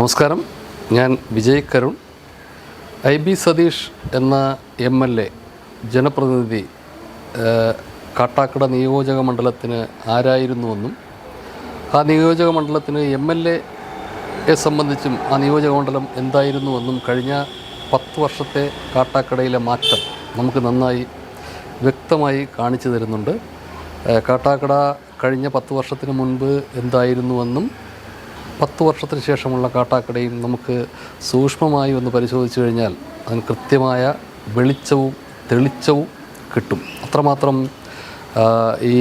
നമസ്കാരം, ഞാൻ വിജയ് കരുൺ. IB സതീഷ് എന്ന MLA ജനപ്രതിനിധി കാട്ടാക്കട നിയോജക മണ്ഡലത്തിന് ആരായിരുന്നുവെന്നും ആ നിയോജക മണ്ഡലത്തിന് MLAയെ സംബന്ധിച്ചും ആ നിയോജക മണ്ഡലം എന്തായിരുന്നുവെന്നും കഴിഞ്ഞ 10 വർഷത്തെ കാട്ടാക്കടയിലെ മാറ്റം നമുക്ക് നന്നായി വ്യക്തമായി കാണിച്ചു തരുന്നുണ്ട്. കാട്ടാക്കട കഴിഞ്ഞ 10 വർഷത്തിന് മുൻപ് എന്തായിരുന്നുവെന്നും 10 വർഷത്തിന് ശേഷമുള്ള കാട്ടാക്കടയും നമുക്ക് സൂക്ഷ്മമായി ഒന്ന് പരിശോധിച്ചു കഴിഞ്ഞാൽ അതിന് കൃത്യമായ വെളിച്ചവും തെളിച്ചവും കിട്ടും. അത്രമാത്രം ഈ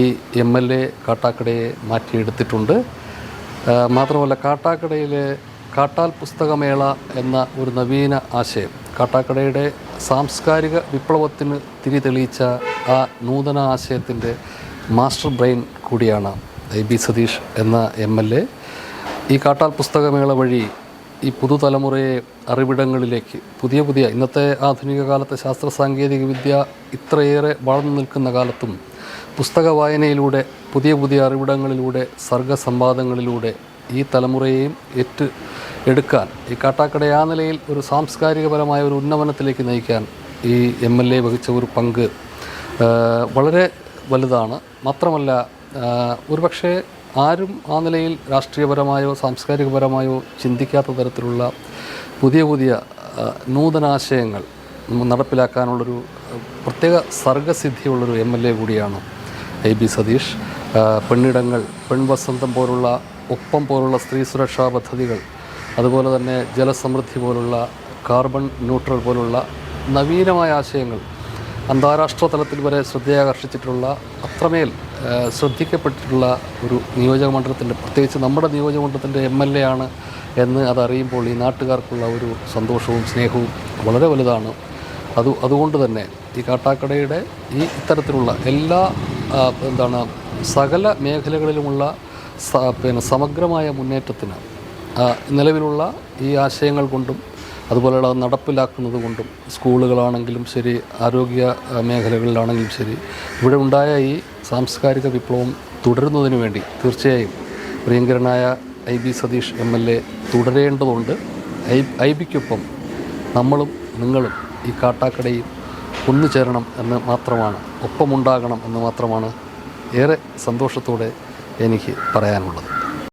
MLA കാട്ടാക്കടയെ മാറ്റിയെടുത്തിട്ടുണ്ട്. മാത്രമല്ല, കാട്ടാക്കടയിലെ കാട്ടാൽ പുസ്തകമേള എന്ന ഒരു നവീന ആശയം, കാട്ടാക്കടയുടെ സാംസ്കാരിക വിപ്ലവത്തിന് തിരി തെളിയിച്ച ആ നൂതന ആശയത്തിൻ്റെ മാസ്റ്റർ ബ്രെയിൻ കൂടിയാണ് IB സതീഷ് എന്ന MLA. ഈ കാട്ടാൽ പുസ്തകമേള വഴി ഈ പുതുതലമുറയെ അറിവിടങ്ങളിലേക്ക് പുതിയ ഇന്നത്തെ ആധുനിക കാലത്തെ ശാസ്ത്ര സാങ്കേതിക വിദ്യ ഇത്രയേറെ വളർന്നു നിൽക്കുന്ന കാലത്തും പുസ്തക വായനയിലൂടെ പുതിയ അറിവിടങ്ങളിലൂടെ സർഗസംവാദങ്ങളിലൂടെ ഈ തലമുറയെയും എടുക്കാൻ ഈ കാട്ടാക്കട ആ നിലയിൽ ഒരു സാംസ്കാരികപരമായ ഒരു ഉന്നമനത്തിലേക്ക് നയിക്കാൻ ഈ MLA വഹിച്ച ഒരു പങ്ക് വളരെ വലുതാണ്. മാത്രമല്ല, ഒരുപക്ഷെ ആരും ആ നിലയിൽ രാഷ്ട്രീയപരമായോ സാംസ്കാരികപരമായോ ചിന്തിക്കാത്ത തരത്തിലുള്ള പുതിയ നൂതനാശയങ്ങൾ നടപ്പിലാക്കാനുള്ളൊരു പ്രത്യേക സർഗസിദ്ധിയുള്ളൊരു MLA കൂടിയാണ് IB സതീഷ്. പെണ്ണിടങ്ങൾ, പെൺവസന്തം പോലുള്ള, ഒപ്പം പോലുള്ള സ്ത്രീ സുരക്ഷാ പദ്ധതികൾ, അതുപോലെ തന്നെ ജലസമൃദ്ധി പോലുള്ള, കാർബൺ ന്യൂട്രൽ പോലുള്ള നവീനമായ ആശയങ്ങൾ അന്താരാഷ്ട്ര തലത്തിൽ വരെ ശ്രദ്ധയാകർഷിച്ചിട്ടുള്ള, അത്രമേൽ ശ്രദ്ധിക്കപ്പെട്ടിട്ടുള്ള ഒരു നിയോജക മണ്ഡലത്തിൻ്റെ, പ്രത്യേകിച്ച് നമ്മുടെ നിയോജക മണ്ഡലത്തിൻ്റെ MLA ആണ് എന്ന് അതറിയുമ്പോൾ ഈ നാട്ടുകാർക്കുള്ള ഒരു സന്തോഷവും സ്നേഹവും വളരെ വലുതാണ്. അതുകൊണ്ട് തന്നെ ഈ കാട്ടാക്കടയുടെ ഈ ഇത്തരത്തിലുള്ള എല്ലാ സകല മേഖലകളിലുമുള്ള സമഗ്രമായ മുന്നേറ്റത്തിന് നിലവിലുള്ള ഈ ആശയങ്ങൾ കൊണ്ടും അതുപോലെ നടപ്പിലാക്കുന്നത് കൊണ്ടും, സ്കൂളുകളാണെങ്കിലും ശരി, ആരോഗ്യ മേഖലകളിലാണെങ്കിലും ശരി, ഇവിടെ ഉണ്ടായ ഈ സാംസ്കാരിക വിപ്ലവം തുടരുന്നതിന് വേണ്ടി തീർച്ചയായും പ്രിയങ്കരനായ IB സതീഷ് MLA തുടരേണ്ടതുണ്ട്. IBക്കൊപ്പം നമ്മളും നിങ്ങളും ഈ കാട്ടാക്കടയിൽ ഒന്നുചേരണം എന്ന് മാത്രമാണ്, ഒപ്പമുണ്ടാകണം എന്ന് മാത്രമാണ് ഏറെ സന്തോഷത്തോടെ എനിക്ക് പറയാനുള്ളത്.